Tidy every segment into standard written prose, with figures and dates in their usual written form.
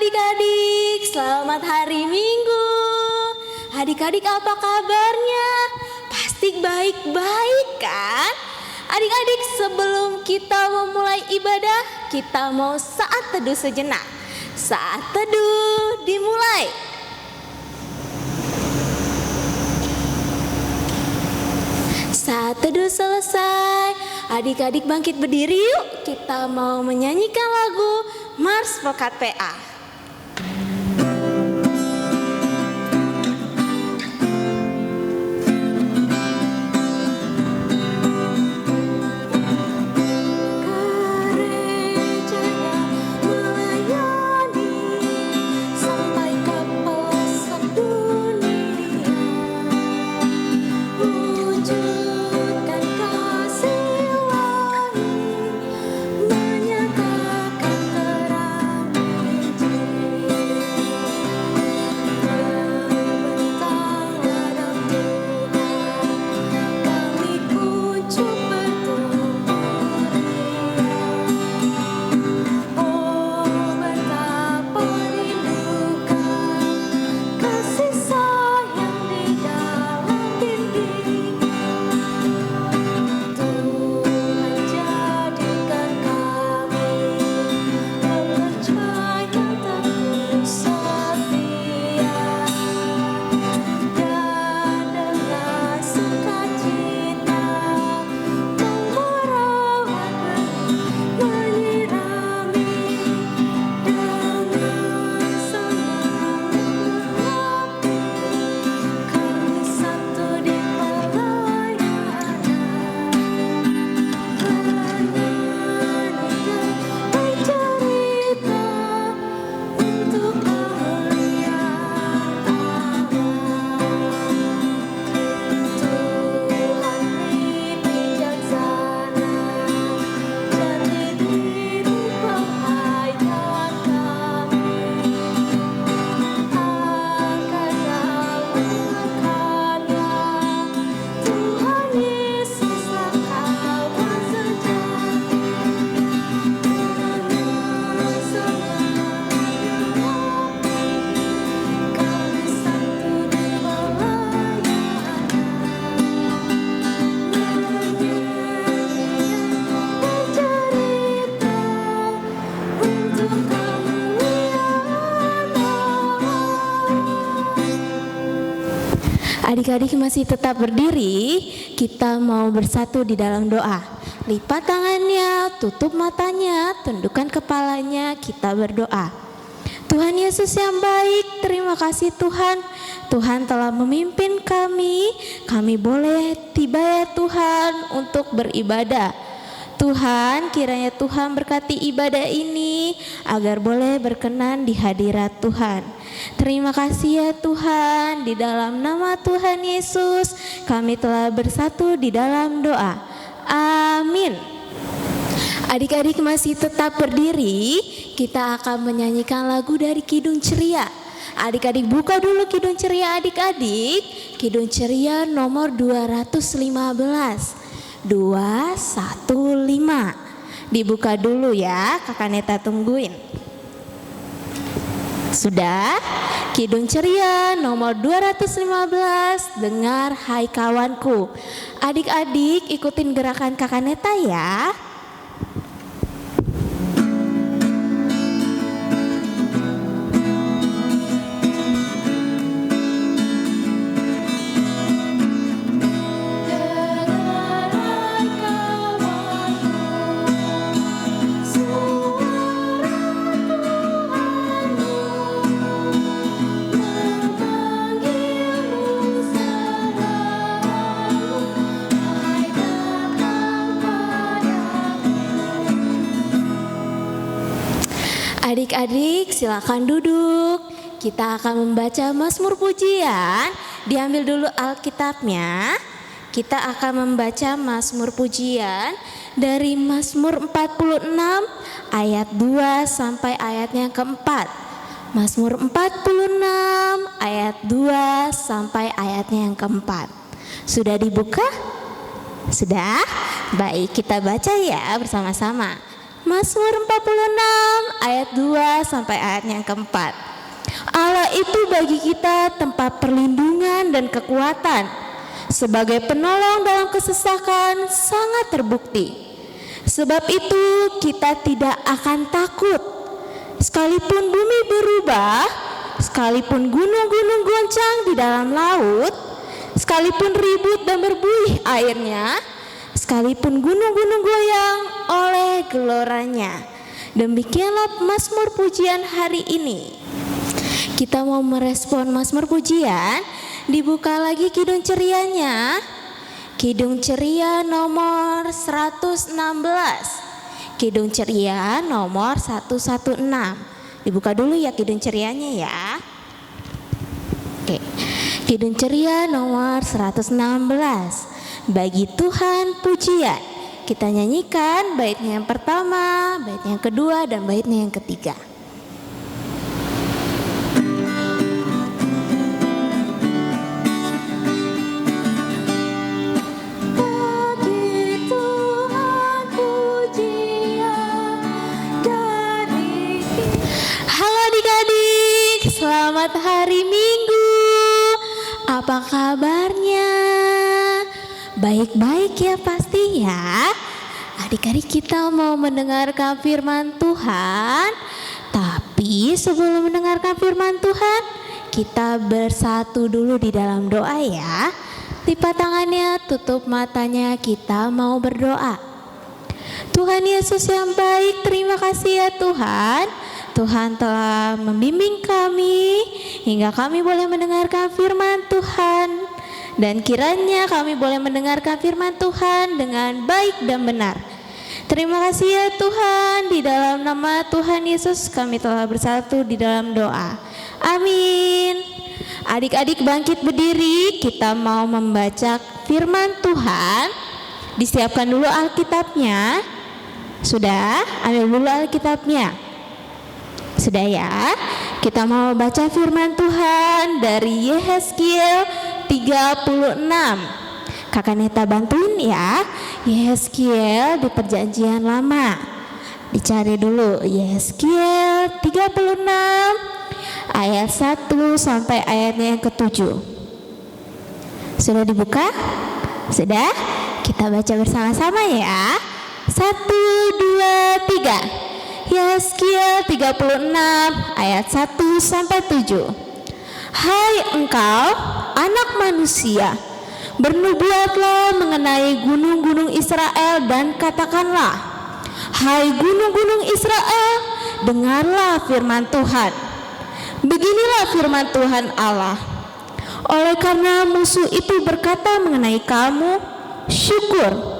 adik-adik, selamat hari Minggu. Adik-adik apa kabarnya? Pasti baik-baik kan? Adik-adik, sebelum kita memulai ibadah, kita mau saat teduh sejenak. Saat teduh dimulai. Saat teduh selesai, adik-adik bangkit berdiri yuk. Kita mau menyanyikan lagu Mars Pekat PA. Adik-adik masih tetap berdiri, kita mau bersatu di dalam doa. Lipat tangannya, tutup matanya, tundukkan kepalanya, kita berdoa. Tuhan Yesus yang baik, terima kasih Tuhan. Tuhan telah memimpin kami boleh tiba ya Tuhan untuk beribadah. Tuhan, kiranya Tuhan berkati ibadah ini agar boleh berkenan di hadirat Tuhan. Terima kasih ya Tuhan, di dalam nama Tuhan Yesus kami telah bersatu di dalam doa. Amin. Adik-adik masih tetap berdiri, kita akan menyanyikan lagu dari Kidung Ceria. Adik-adik buka dulu Kidung Ceria adik-adik. Kidung Ceria nomor 215. 215. Dibuka dulu ya, Kakak Neta tungguin. Sudah? Kidung Ceria nomor 215. Dengar hai kawanku. Adik-adik ikutin gerakan Kakak Neta ya. Adik-adik silakan duduk. Kita akan membaca Mazmur Pujian. Diambil dulu Alkitabnya. Kita akan membaca Mazmur Pujian dari Mazmur 46 ayat 2 sampai ayatnya keempat. Mazmur 46 ayat 2 sampai ayatnya yang keempat. Sudah dibuka? Sudah? Baik, kita baca ya bersama-sama. Mazmur 46 ayat 2 sampai ayatnya yang keempat. Allah itu bagi kita tempat perlindungan dan kekuatan, sebagai penolong dalam kesesakan sangat terbukti. Sebab itu kita tidak akan takut, sekalipun bumi berubah, sekalipun gunung-gunung goncang di dalam laut, sekalipun ribut dan berbuih airnya, sekalipun gunung-gunung goyang oleh geloranya. Demikianlah Mazmur pujian hari ini. Kita mau merespon Mazmur pujian. Dibuka lagi Kidung Cerianya. Kidung Ceria nomor 116. Kidung Ceria nomor 116. Dibuka dulu ya Kidung Cerianya ya. Oke. Kidung Ceria nomor 116. Bagi Tuhan pujian. Kita nyanyikan baitnya yang pertama, baitnya yang kedua, dan baitnya yang ketiga. Selamat hari Minggu. Apa kabarnya? Baik-baik ya pasti ya. Adik-adik kita mau mendengarkan firman Tuhan. Tapi sebelum mendengarkan firman Tuhan, kita bersatu dulu di dalam doa ya. Lipat tangannya, tutup matanya, kita mau berdoa. Tuhan Yesus yang baik, terima kasih ya Tuhan. Tuhan telah membimbing kami hingga kami boleh mendengarkan firman Tuhan. Dan kiranya kami boleh mendengarkan firman Tuhan dengan baik dan benar. Terima kasih ya Tuhan, di dalam nama Tuhan Yesus kami telah bersatu di dalam doa. Amin. Adik-adik bangkit berdiri, kita mau membaca firman Tuhan. Disiapkan dulu Alkitabnya. Sudah? Ambil dulu Alkitabnya. Sudah ya, kita mau baca firman Tuhan dari Yehezkiel 36. Kakak Neta bantuin ya. Yehezkiel di perjanjian lama. Dicari dulu Yehezkiel 36 ayat 1 sampai ayatnya yang ke-7. Sudah dibuka? Sudah? Kita baca bersama-sama ya. 1, 2, 3. Yehezkiel 36 ayat 1 sampai 7. Hai engkau anak manusia, bernubuatlah mengenai gunung-gunung Israel dan katakanlah, hai gunung-gunung Israel, dengarlah firman Tuhan. Beginilah firman Tuhan Allah. Oleh karena musuh itu berkata mengenai kamu, syukur,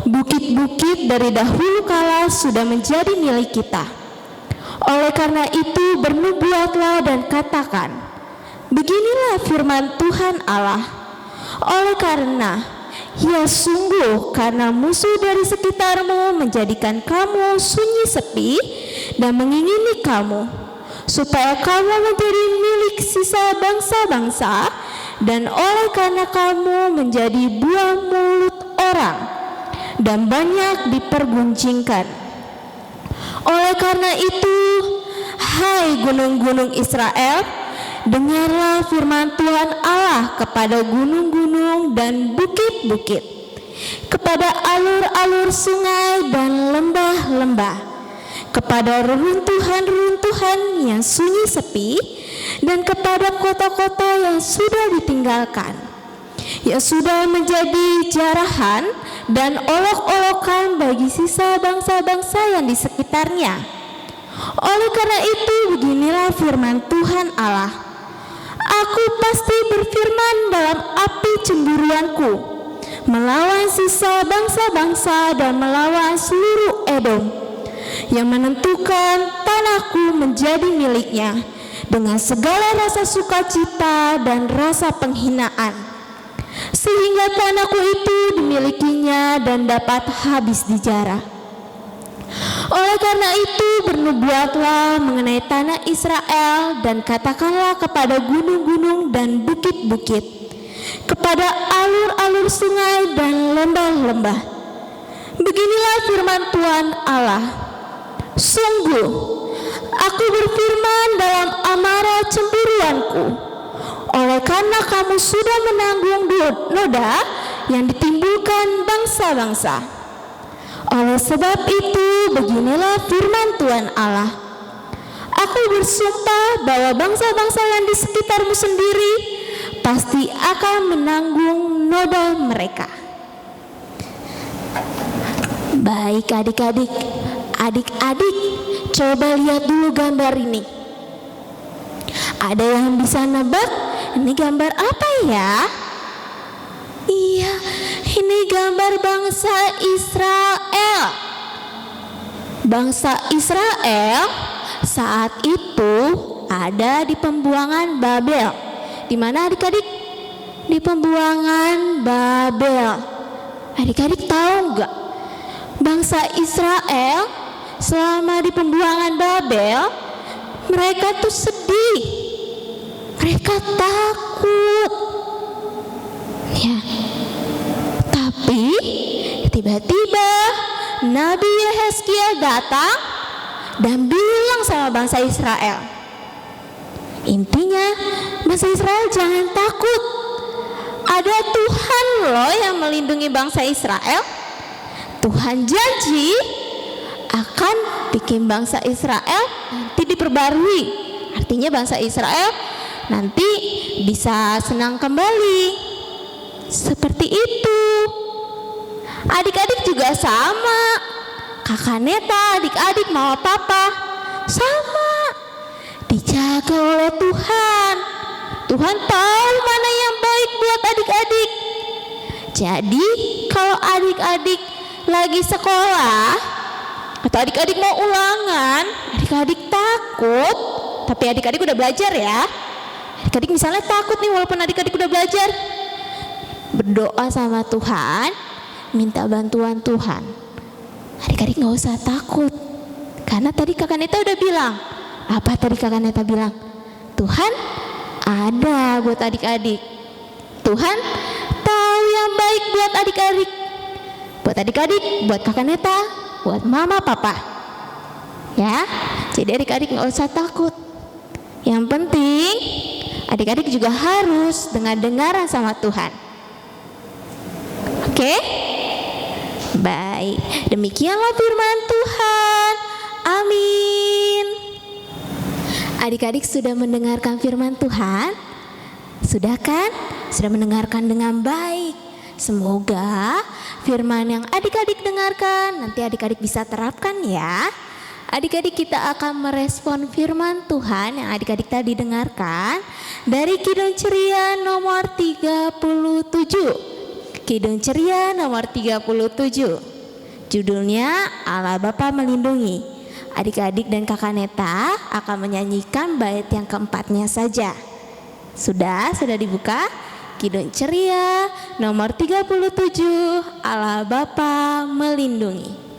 bukit-bukit dari dahulu kala sudah menjadi milik kita. Oleh karena itu bernubuatlah dan katakan, beginilah firman Tuhan Allah. Oleh karena ya sungguh karena musuh dari sekitarmu menjadikan kamu sunyi sepi dan mengingini kamu, supaya kamu menjadi milik sisa bangsa-bangsa, dan oleh karena kamu menjadi buah mulut orang dan banyak diperguncingkan. Oleh karena itu, hai gunung-gunung Israel, dengarlah firman Tuhan Allah kepada gunung-gunung dan bukit-bukit, kepada alur-alur sungai dan lembah-lembah, kepada reruntuhan-reruntuhan yang sunyi sepi, dan kepada kota-kota yang sudah ditinggalkan, yang sudah menjadi jarahan dan olok-olokan bagi sisa bangsa-bangsa yang di sekitarnya. Oleh karena itu beginilah firman Tuhan Allah, aku pasti berfirman dalam api cemburuanku, melawan sisa bangsa-bangsa dan melawan seluruh Edom, yang menentukan tanahku menjadi miliknya dengan segala rasa sukacita dan rasa penghinaan, sehingga tanahku itu dimilikinya dan dapat habis dijarah. Oleh karena itu bernubuatlah mengenai tanah Israel dan katakanlah kepada gunung-gunung dan bukit-bukit, kepada alur-alur sungai dan lembah-lembah, beginilah firman Tuhan Allah, Sungguh, aku berfirman dalam amarah cemburuanku, oleh karena kamu sudah menanggung noda yang ditimbulkan bangsa-bangsa. Oleh sebab itu, beginilah firman Tuhan Allah. Aku bersumpah bahwa bangsa-bangsa yang di sekitarmu sendiri pasti akan menanggung noda mereka. Baik adik-adik, coba lihat dulu gambar ini. Ada yang bisa nebak ini gambar apa ya? Iya, ini gambar bangsa Israel. Bangsa Israel saat itu ada di pembuangan Babel. Di mana adik-adik? Di pembuangan Babel. Adik-adik tahu nggak? Bangsa Israel selama di pembuangan Babel, mereka tuh sedih, mereka takut, ya. Tapi tiba-tiba Nabi Yehezkiel datang dan bilang sama bangsa Israel, intinya bangsa Israel jangan takut, ada Tuhan loh yang melindungi bangsa Israel. Tuhan janji akan bikin bangsa Israel nanti diperbarui. Artinya bangsa Israel nanti bisa senang kembali. Seperti itu. Adik-adik juga sama. Kakak Neta, adik-adik, mama papa sama. Dijaga oleh Tuhan. Tuhan tahu mana yang baik buat adik-adik. Jadi kalau adik-adik lagi sekolah atau adik-adik mau ulangan, adik-adik takut, tapi adik-adik udah belajar ya. Adik-adik misalnya takut nih walaupun adik-adik udah belajar, berdoa sama Tuhan, minta bantuan Tuhan. Adik-adik gak usah takut, karena tadi kakak Neta udah bilang. Apa tadi kakak Neta bilang? Tuhan ada buat adik-adik. Tuhan tahu yang baik buat adik-adik. Buat adik-adik, buat kakak Neta, buat mama papa. Ya, jadi adik-adik gak usah takut. Yang penting adik-adik juga harus dengar-dengaran sama Tuhan. Oke? Baik, demikianlah firman Tuhan. Amin. Adik-adik sudah mendengarkan firman Tuhan? Sudah kan? Sudah mendengarkan dengan baik. Semoga firman yang adik-adik dengarkan nanti adik-adik bisa terapkan ya. Adik-adik kita akan merespon firman Tuhan yang adik-adik tadi dengarkan dari Kidung Ceria nomor 37. Kidung Ceria nomor 37. Judulnya Allah Bapa Melindungi. Adik-adik dan kakak Neta akan menyanyikan bait yang keempatnya saja. Sudah dibuka? Kidung Ceria nomor 37, Allah Bapa Melindungi.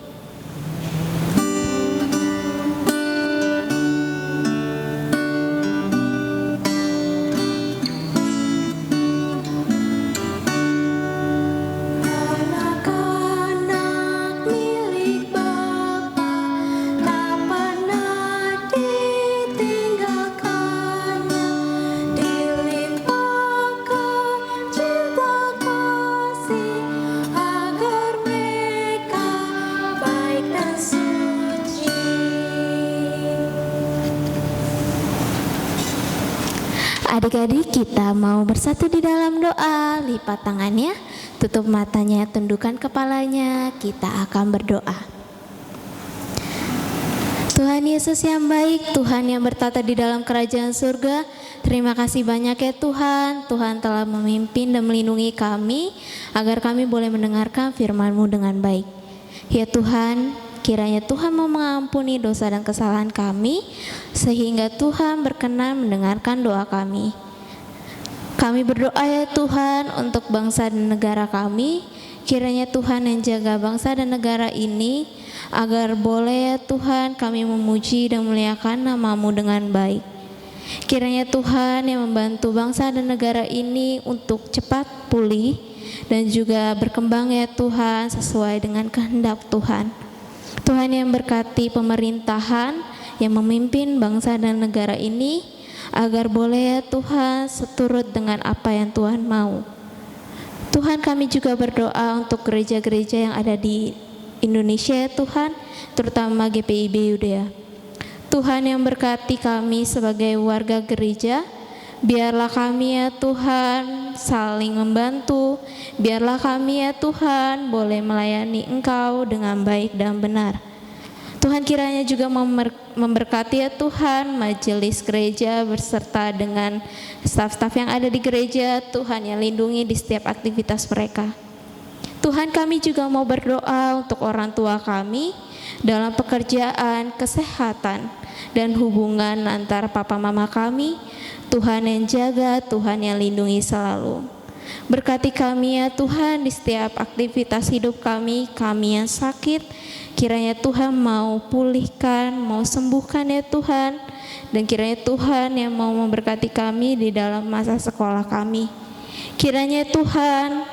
Adik-adik kita mau bersatu di dalam doa. Lipat tangannya, tutup matanya, tundukkan kepalanya. Kita akan berdoa. Tuhan Yesus yang baik, Tuhan yang bertata di dalam kerajaan surga, terima kasih banyak ya Tuhan. Tuhan telah memimpin dan melindungi kami agar kami boleh mendengarkan firman-Mu dengan baik. Ya Tuhan, kiranya Tuhan mau mengampuni dosa dan kesalahan kami, sehingga Tuhan berkenan mendengarkan doa kami. Kami berdoa ya Tuhan untuk bangsa dan negara kami. Kiranya Tuhan yang jaga bangsa dan negara ini, agar boleh ya Tuhan kami memuji dan memuliakan nama-Mu dengan baik. Kiranya Tuhan yang membantu bangsa dan negara ini untuk cepat pulih dan juga berkembang ya Tuhan sesuai dengan kehendak Tuhan. Tuhan yang berkati pemerintahan yang memimpin bangsa dan negara ini, agar boleh ya Tuhan seturut dengan apa yang Tuhan mau. Tuhan, kami juga berdoa untuk gereja-gereja yang ada di Indonesia ya Tuhan, terutama GPIB Yudea. Tuhan yang berkati kami sebagai warga gereja, biarlah kami ya Tuhan saling membantu, biarlah kami ya Tuhan boleh melayani Engkau dengan baik dan benar. Tuhan kiranya juga memberkati ya Tuhan majelis gereja berserta dengan staf-staf yang ada di gereja. Tuhan yang lindungi di setiap aktivitas mereka. Tuhan, kami juga mau berdoa untuk orang tua kami dalam pekerjaan, kesehatan, dan hubungan antara papa mama kami. Tuhan yang jaga, Tuhan yang lindungi selalu. Berkati kami ya Tuhan di setiap aktivitas hidup kami yang sakit. Kiranya Tuhan mau pulihkan, mau sembuhkan ya Tuhan. Dan kiranya Tuhan yang mau memberkati kami di dalam masa sekolah kami. Kiranya Tuhan,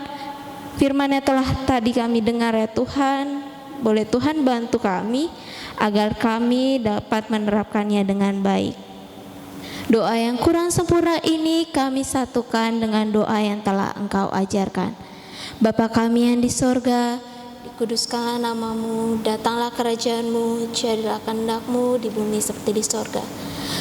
firman yang telah tadi kami dengar ya Tuhan, boleh Tuhan bantu kami agar kami dapat menerapkannya dengan baik. Doa yang kurang sempurna ini kami satukan dengan doa yang telah Engkau ajarkan. Bapa kami yang di sorga, dikuduskanlah namamu, datanglah kerajaan-Mu, jadilah kehendak-Mu di bumi seperti di sorga.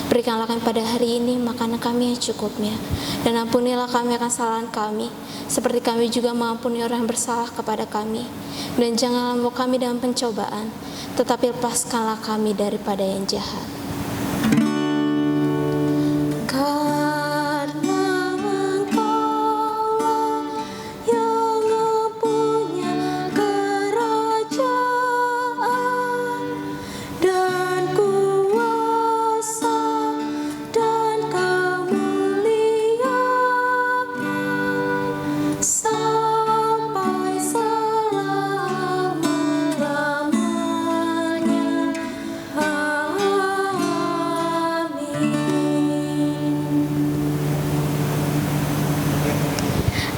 Berikanlah kami pada hari ini makanan kami yang cukupnya, dan ampunilah kami akan kesalahan kami, seperti kami juga mengampuni orang yang bersalah kepada kami. Dan janganlah membawa kami dalam pencobaan, tetapi lepaskanlah kami daripada yang jahat.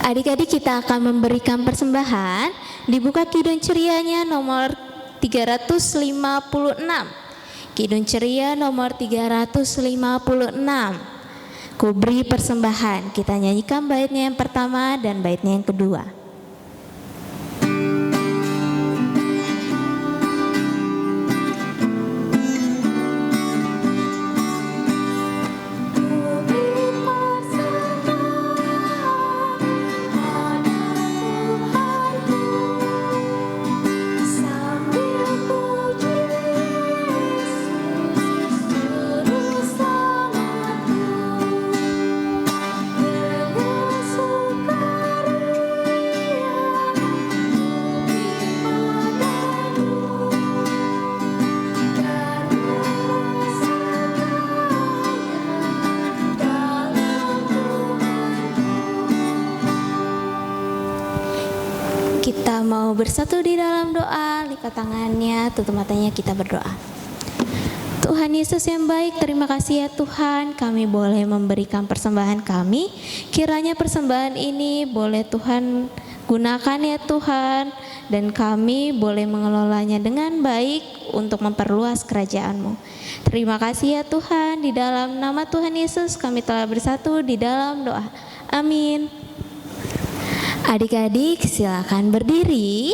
Adik-adik, kita akan memberikan persembahan. Dibuka Kidung Cerianya nomor 356. Kidung Ceria nomor 356. Ku beri persembahan. Kita nyanyikan baitnya yang pertama dan baitnya yang kedua. Kita mau bersatu di dalam doa, lipat tangannya, tutup matanya, kita berdoa. Tuhan Yesus yang baik, terima kasih ya Tuhan, kami boleh memberikan persembahan kami. Kiranya persembahan ini boleh Tuhan gunakan ya Tuhan, dan kami boleh mengelolanya dengan baik untuk memperluas kerajaan-Mu. Terima kasih ya Tuhan, di dalam nama Tuhan Yesus kami telah bersatu di dalam doa. Amin. Adik-adik, silakan berdiri.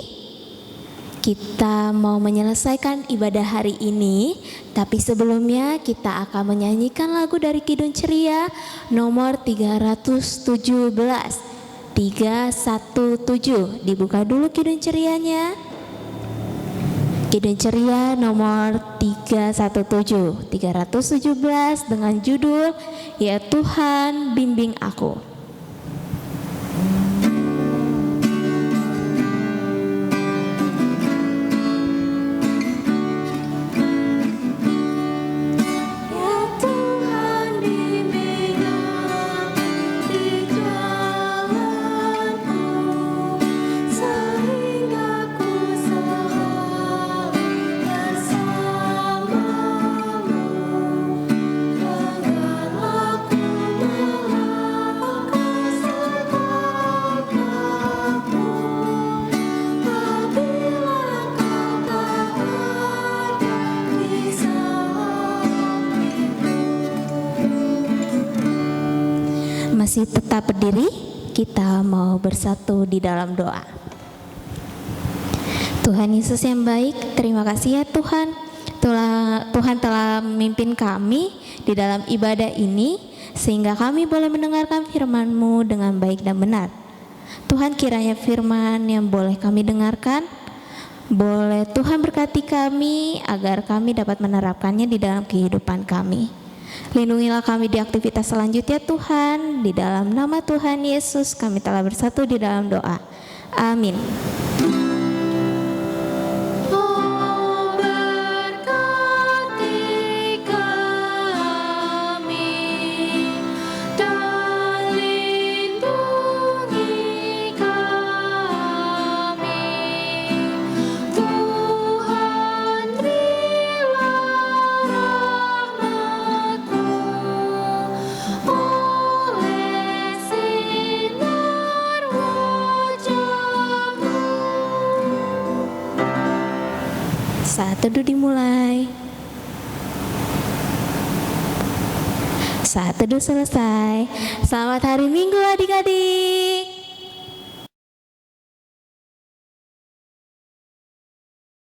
Kita mau menyelesaikan ibadah hari ini, tapi sebelumnya kita akan menyanyikan lagu dari Kidung Ceria nomor 317. 317. Dibuka dulu Kidung Cerianya. Kidung Ceria nomor 317 dengan judul Ya Tuhan Bimbing Aku. Aku Masih tetap berdiri, kita mau bersatu di dalam doa. Tuhan Yesus yang baik, terima kasih ya Tuhan. Tuhan telah memimpin kami di dalam ibadah ini, sehingga kami boleh mendengarkan firman-Mu dengan baik dan benar. Tuhan, kiranya firman yang boleh kami dengarkan, boleh Tuhan berkati kami agar kami dapat menerapkannya di dalam kehidupan kami. Lindungilah kami di aktivitas selanjutnya Tuhan. Di dalam nama Tuhan Yesus kami telah bersatu di dalam doa. Amin. Saat teduh dimulai. Saat teduh selesai. Selamat hari Minggu adik-adik.